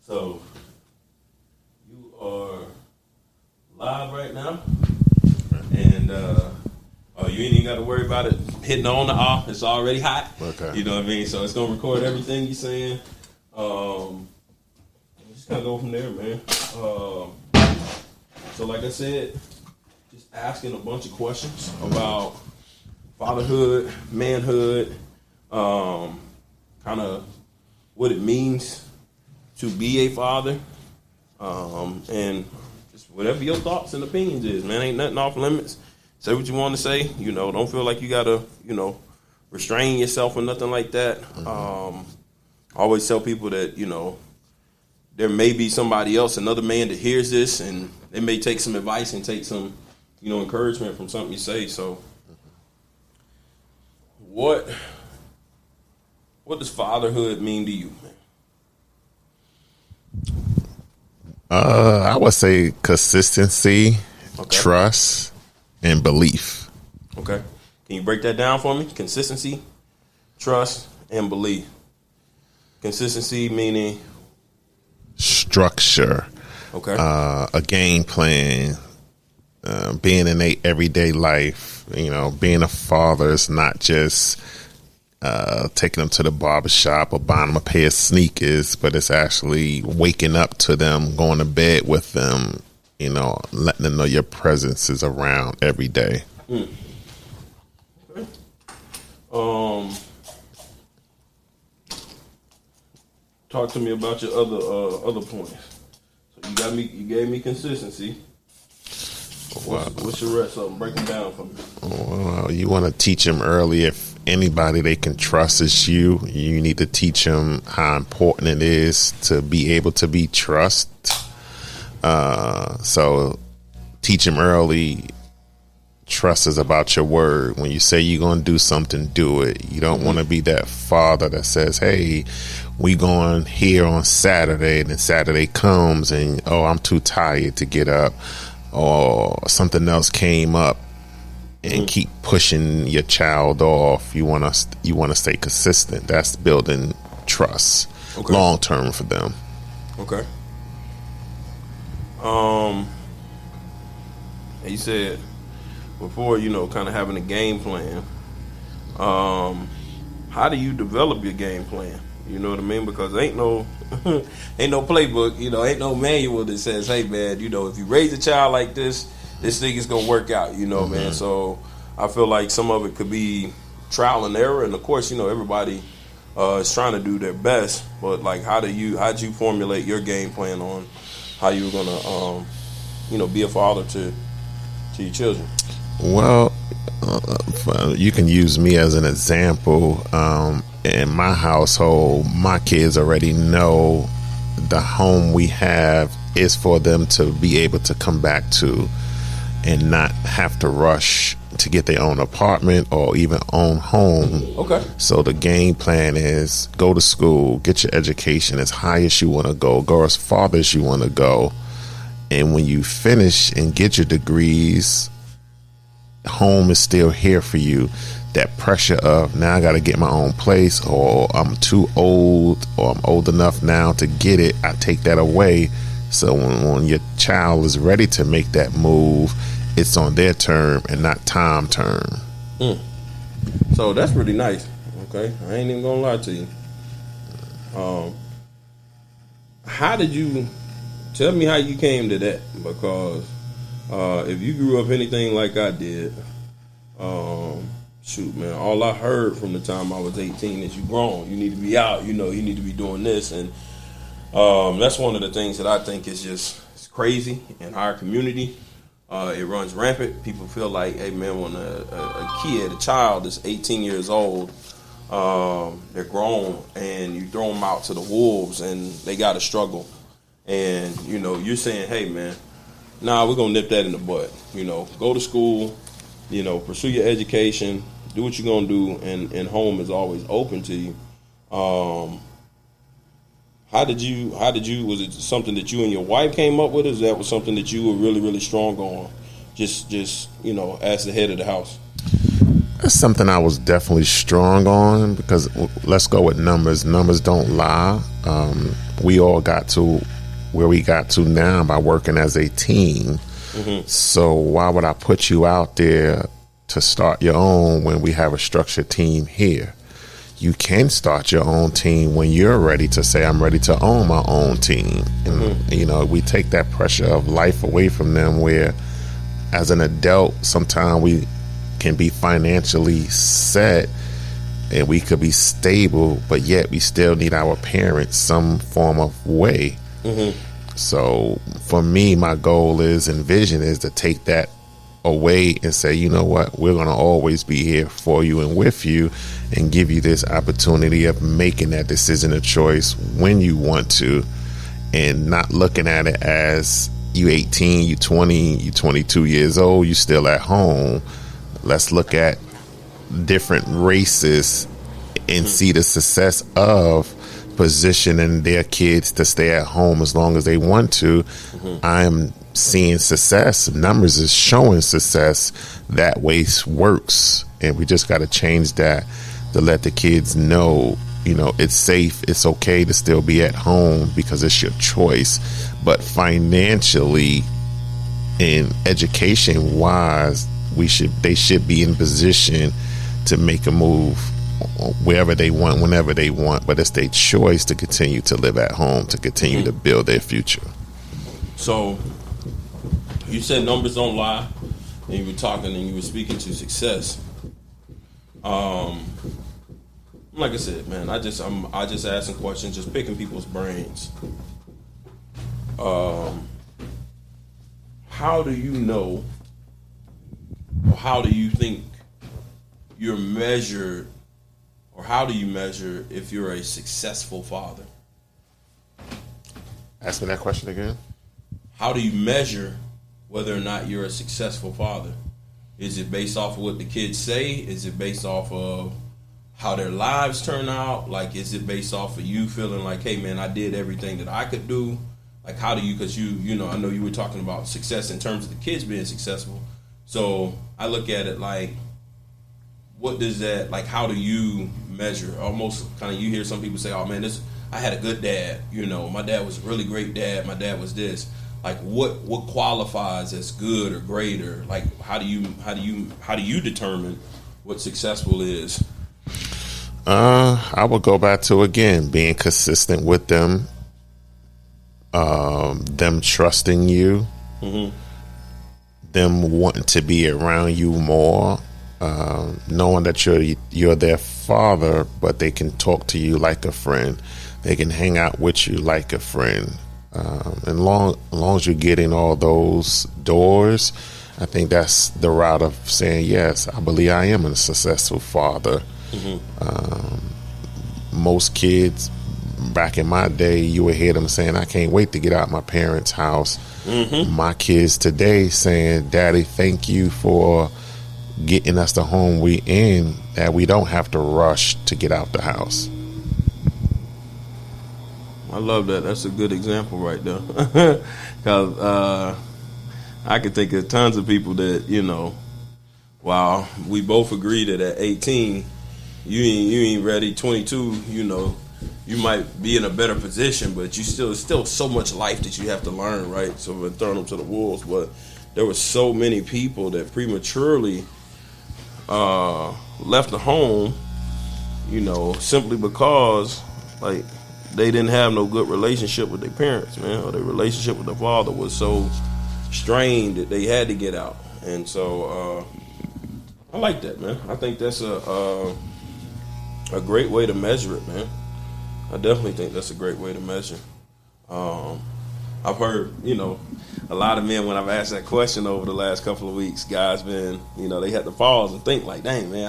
So, you are live right now, and you ain't even got to worry about it hitting on the off. It's already hot. Okay. You know what I mean? So it's gonna record everything you're saying. Just kind of go from there, man. So like I said, just asking a bunch of questions about fatherhood, manhood, kind of what it means to be a father, and just whatever your thoughts and opinions is, man. Ain't nothing off limits. Say what you want to say. You know, don't feel like you gotta, restrain yourself or nothing like that. I always tell people that, there may be somebody else, another man that hears this, and they may take some advice and take some, encouragement from something you say. So, what does fatherhood mean to you, man? I would say consistency, Okay. trust, and belief. Okay. Can you break that down for me? Consistency, trust, and belief. Consistency meaning? Structure. Okay. A game plan. Being in a everyday life. Being a father is not just taking them to the barbershop or buying them a pair of sneakers, but it's actually waking up to them, going to bed with them, letting them know your presence is around every day. Okay. Talk to me about your other points. So you gave me consistency. What's your rest of them? Break them down for me. Well, you want to teach them early. If anybody they can trust is you, you need to teach them how important it is to be able to be trusted. So teach them early. Trust is about your word. When you say you're going to do something, do it. You don't want to be that father that says, hey, we going here on Saturday, and then Saturday comes and, I'm too tired to get up, or something else came up, and keep pushing your child off. You want to stay consistent. That's building trust long term for them. Okay. You said before, kind of having a game plan. How do you develop your game plan? You know what I mean? Because ain't no playbook, ain't no manual that says, hey man, if you raise a child like this thing is gonna work out, man. So I feel like some of it could be trial and error, and of course, everybody is trying to do their best. But like, how'd you formulate your game plan on how you were gonna, be a father to your children? Well, you can use me as an example. In my household, my kids already know the home we have is for them to be able to come back to and not have to rush to get their own apartment or even own home. Okay. So the game plan is go to school, get your education as high as you want to go as far as you want to go. And when you finish and get your degrees, home is still here for you. That pressure of now I got to get my own place, or I'm too old, or I'm old enough now to get it, I take that away. So when your child is ready to make that move, it's on their term and not time term. So that's really nice. Okay, I ain't even gonna lie to you. How did you tell me how you came to that? Because if you grew up anything like I did, shoot, man, all I heard from the time I was 18 is you grown. You need to be out. You need to be doing this. And that's one of the things that I think is it's crazy in our community. It runs rampant. People feel like, hey, man, when a child is 18 years old, they're grown, and you throw them out to the wolves, and they got to struggle. And, you're saying, hey, man, we're going to nip that in the bud. Go to school, pursue your education, do what you're going to do, and home is always open to you. How did you, was it something that you and your wife came up with, or that was something that you were really, really strong on, just as the head of the house? That's something I was definitely strong on, because let's go with numbers. Numbers don't lie. We all got to where we got to now by working as a team. So why would I put you out there to start your own when we have a structured team here? You can start your own team when you're ready to say, I'm ready to own my own team. And, you know, we take that pressure of life away from them, where as an adult, sometimes we can be financially set and we could be stable, but yet we still need our parents some form of way. So for me, my goal is and vision is to take that away and say, you know what, we're going to always be here for you and with you, and give you this opportunity of making that decision or choice when you want to, and not looking at it as you 18, you 20, you 22 years old, you still at home. Let's look at different races and see the success of positioning their kids to stay at home as long as they want to. I'm seeing success. Numbers is showing success. That way works. And we just got to change that to let the kids know, you know, it's safe. It's okay to still be at home because it's your choice. But financially and education wise, they should be in position to make a move wherever they want, whenever they want. But it's their choice to continue to live at home, to continue to build their future. So you said numbers don't lie, and you were talking and you were speaking to success. Like I said, man, I just asking questions, just picking people's brains. How do you know, or how do you think you're measured, or how do you measure if you're a successful father? Ask me that question again. How do you measure whether or not you're a successful father? Is it based off of what the kids say? Is it based off of how their lives turn out? Like, is it based off of you feeling like, hey, man, I did everything that I could do? Like, how do you, because you know, I know you were talking about success in terms of the kids being successful. So I look at it like, what does that, like, how do you measure? Almost kind of, you hear some people say, oh, man, I had a good dad. You know, my dad was a really great dad. My dad was this. Like, what qualifies as good or great, or like, how do you determine what successful is? I would go back to, again, being consistent with them, them trusting you, them wanting to be around you more, knowing that you're their father, but they can talk to you like a friend. They can hang out with you like a friend. And long as you're getting all those doors, I think that's the route of saying, yes, I believe I am a successful father. Most kids back in my day, you would hear them saying, I can't wait to get out my parents' house. My kids today saying, Daddy, thank you for getting us the home we in, that we don't have to rush to get out the house. I love that. That's a good example right there. Because I can think of tons of people that, you know, while we both agree that at 18, you ain't ready. 22, you know, you might be in a better position, but you still so much life that you have to learn, right? So we're throwing them to the wolves. But there were so many people that prematurely left the home, you know, simply because, like, they didn't have no good relationship with their parents, man, or their relationship with their father was so strained that they had to get out. And so I like that, man. I think that's a great way to measure it, man. I definitely think that's a great way to measure. I've heard, you know, a lot of men, when I've asked that question over the last couple of weeks, guys been, you know, they had to pause and think like, dang, man,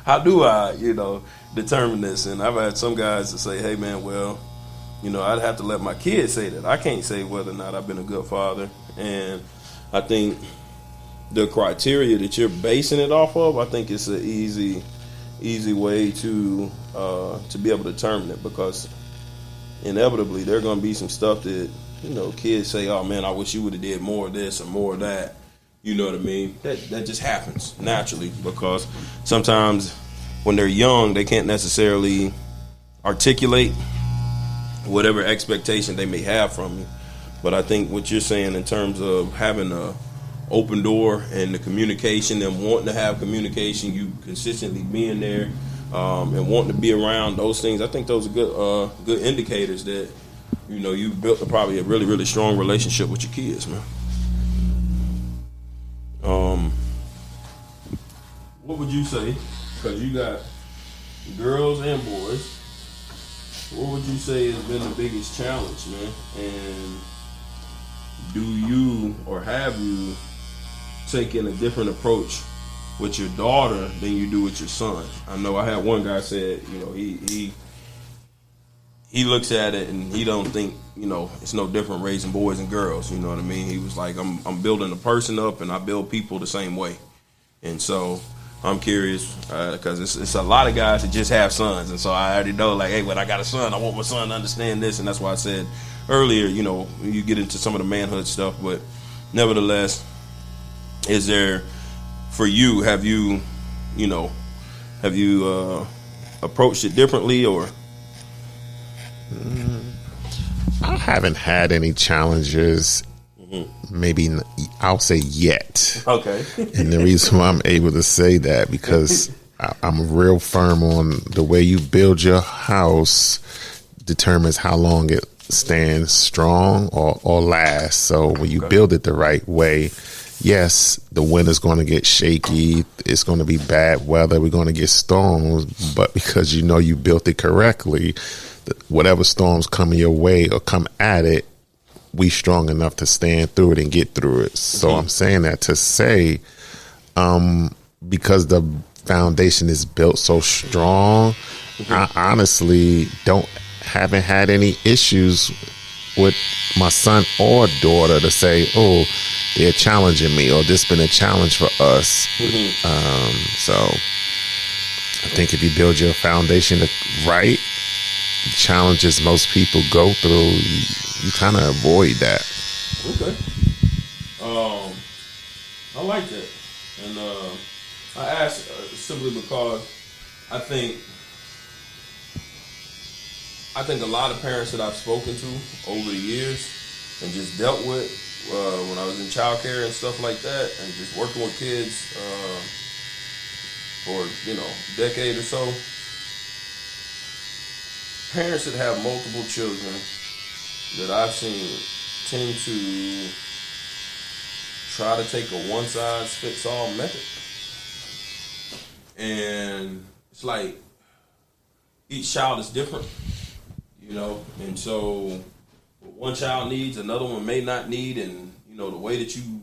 how do I, you know, determine this? And I've had some guys that say, hey, man, well, you know, I'd have to let my kids say that. I can't say whether or not I've been a good father. And I think the criteria that you're basing it off of, I think it's an easy way to be able to determine it, because inevitably there are going to be some stuff that, you know, kids say, oh, man, I wish you would have did more of this or more of that. You know what I mean? That just happens naturally because sometimes when they're young, they can't necessarily articulate whatever expectation they may have from you. But I think what you're saying in terms of having a open door and the communication, them wanting to have communication, you consistently being there, and wanting to be around those things, I think those are good indicators that, you know, you've built probably a really, really strong relationship with your kids, man. What would you say? Because you got girls and boys. What would you say has been the biggest challenge, man? And do you or have you taken a different approach with your daughter than you do with your son? I know I had one guy said, you know, he looks at it and he don't think, you know, it's no different raising boys and girls. You know what I mean? He was like, I'm building a person up and I build people the same way. And so I'm curious because it's a lot of guys that just have sons, and so I already know, like, hey, when I got a son, I want my son to understand this, and that's why I said earlier, you know, you get into some of the manhood stuff, but nevertheless, is there for you? Have you approached it differently, or? I haven't had any challenges. Maybe I'll say yet. Okay. And the reason why I'm able to say that because I'm real firm on the way you build your house determines how long it stands strong or lasts. So when you build it the right way, yes, the wind is going to get shaky. It's going to be bad weather. We're going to get storms. But because you know you built it correctly, whatever storms come your way or come at it, we strong enough to stand through it and get through it. So I'm saying that to say, because the foundation is built so strong, I honestly haven't had any issues with my son or daughter to say, oh, they're challenging me or this been a challenge for us. So I think if you build your foundation right, the challenges most people go through, you kind of avoid that. Okay. I like that. And I asked simply because I think a lot of parents that I've spoken to over the years and just dealt with when I was in childcare and stuff like that, and just working with kids for, you know, a decade or so, parents that have multiple children that I've seen tend to try to take a one-size-fits-all method. And it's like each child is different, you know, and so what one child needs, another one may not need, and, you know, the way that you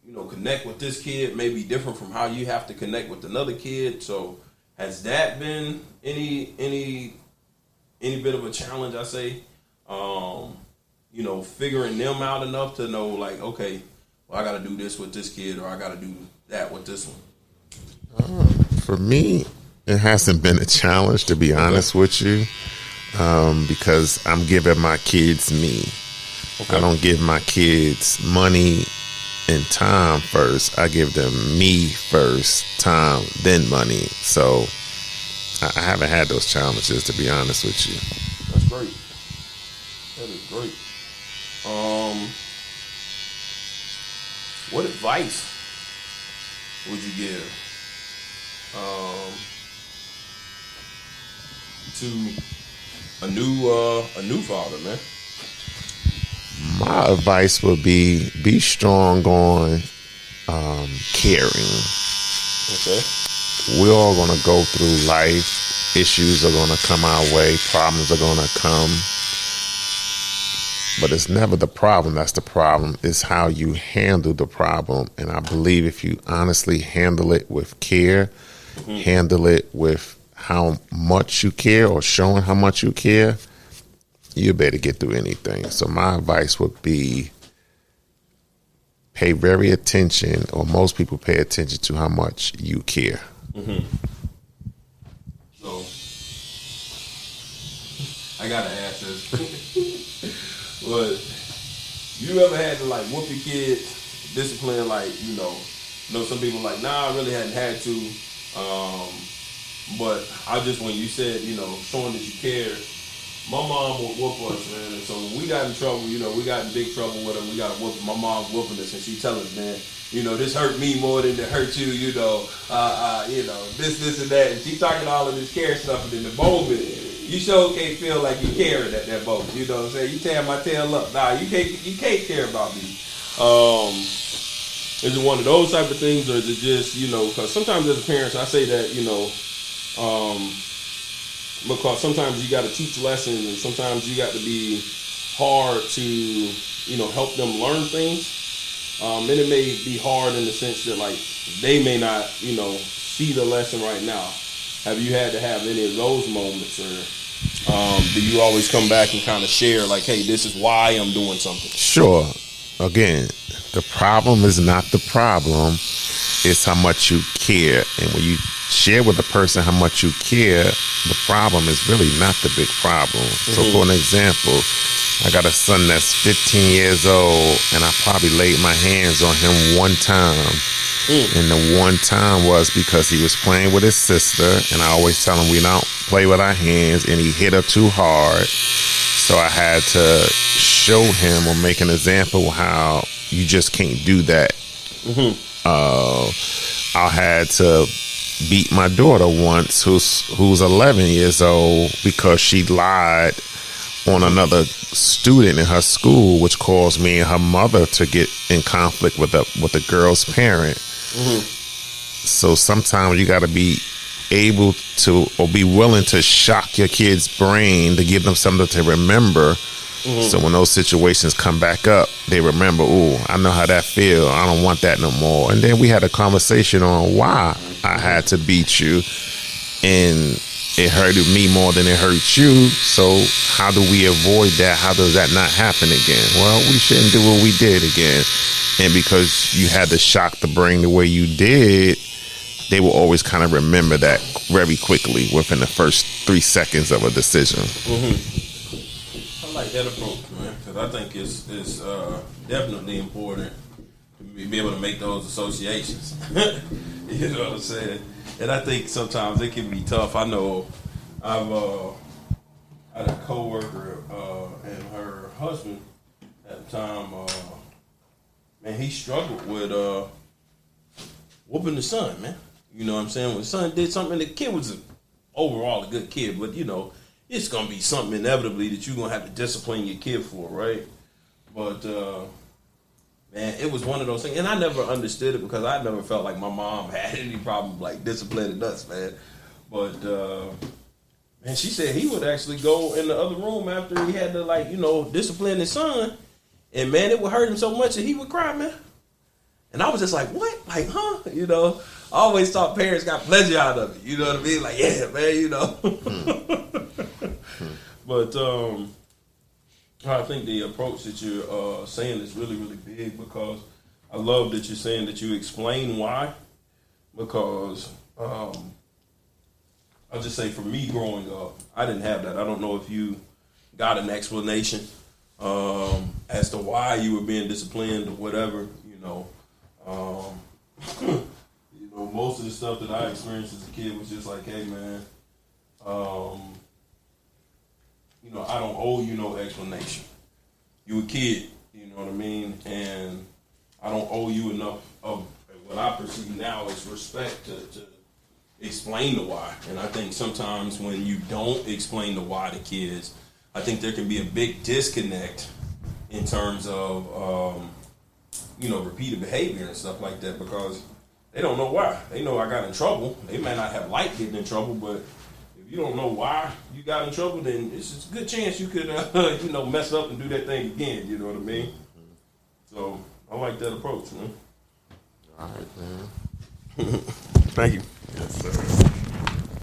know, connect with this kid may be different from how you have to connect with another kid. So has that been any bit of a challenge, I say? You know, figuring them out enough to know, like, okay, well, I got to do this with this kid, or I got to do that with this one. For me, it hasn't been a challenge, to be honest with you, because I'm giving my kids me. I don't give my kids money and time first. I give them me first, time, then money. So I haven't had those challenges, to be honest with you. That's great. That is great. What advice would you give to a new father, man? My advice would be strong on caring. Okay. We're all going to go through life. Issues are going to come our way. Problems are going to come. But it's never the problem that's the problem. It's how you handle the problem. And I believe if you honestly handle it with care, handle it with how much you care or showing how much you care, you'll be able to get through anything. So my advice would be pay very attention, or most people pay attention to how much you care. So I gotta ask this. But you ever had to like whoop your kids discipline, like, some people like, nah, I really hadn't had to. But I just, when you said, showing that you care, my mom would whoop us, man. And so when we got in trouble, we got in big trouble with her. We got whooped. My mom whooping us, and she telling us, man, this hurt me more than it hurt you. This and that. And she talking all of this care stuff, and in the moment, you sure can't feel like you caring at that moment. You know what I'm saying? You tear my tail up. Nah, you can't care about me. Is it one of those type of things, or is it just, because sometimes as a parent, I say that, because sometimes you got to teach lessons, and sometimes you got to be hard to, help them learn things. And it may be hard in the sense that, like, they may not, see the lesson right now. Have you had to have any of those moments, or do you always come back and kind of share, like, hey, this is why I'm doing something? Sure. Again, the problem is not the problem. It's how much you care. And when you share with a person how much you care, the problem is really not the big problem. So for an example, I got a son that's 15 years old, and I probably laid my hands on him one time. And the one time was because he was playing with his sister, and I always tell him we don't play with our hands, and he hit her too hard. So I had to show him or make an example how you just can't do that. I had to beat my daughter once, who's 11 years old, because she lied on another student in her school, which caused me and her mother to get in conflict with the girl's parent. So sometimes you got to be able to, or be willing to shock your kid's brain to give them something to remember. So when those situations come back up, they remember, ooh, I know how that feel. I don't want that no more. And then we had a conversation on why I had to beat you, and it hurted me more than it hurt you. So how do we avoid that? How does that not happen again? Well, we shouldn't do what we did again. And because you had to shock the brain the way you did, they will always kind of remember that very quickly within the first 3 seconds of a decision. I like that approach, man, because I think it's definitely important to be able to make those associations. You know what I'm saying? And I think sometimes it can be tough. I know I had a coworker and her husband at the time. Man, he struggled with whooping the son, man. You know what I'm saying? When the son did something, the kid was overall a good kid, but it's gonna be something inevitably that you're gonna have to discipline your kid for, right? But man, it was one of those things, and I never understood it because I never felt like my mom had any problem like disciplining us, man. But man, she said he would actually go in the other room after he had to discipline his son, and man, it would hurt him so much that he would cry, man. And I was just like, what? Like, huh? I always thought parents got pleasure out of it. You know what I mean? Like, yeah, man, But I think the approach that you're saying is really, really big, because I love that you're saying that you explain why. Because I'll just say, for me growing up, I didn't have that. I don't know if you got an explanation as to why you were being disciplined or whatever. Most of the stuff that I experienced as a kid was just like, hey, man, I don't owe you no explanation. You a kid, you know what I mean? And I don't owe you enough of what I perceive now as respect to explain the why. And I think sometimes when you don't explain the why to kids, I think there can be a big disconnect in terms of, repeated behavior and stuff like that, because they don't know why. They know I got in trouble. They may not have liked getting in trouble, but if you don't know why you got in trouble, then it's a good chance you could, mess up and do that thing again. You know what I mean? So I like that approach, man. All right, man. Thank you. Yes, sir.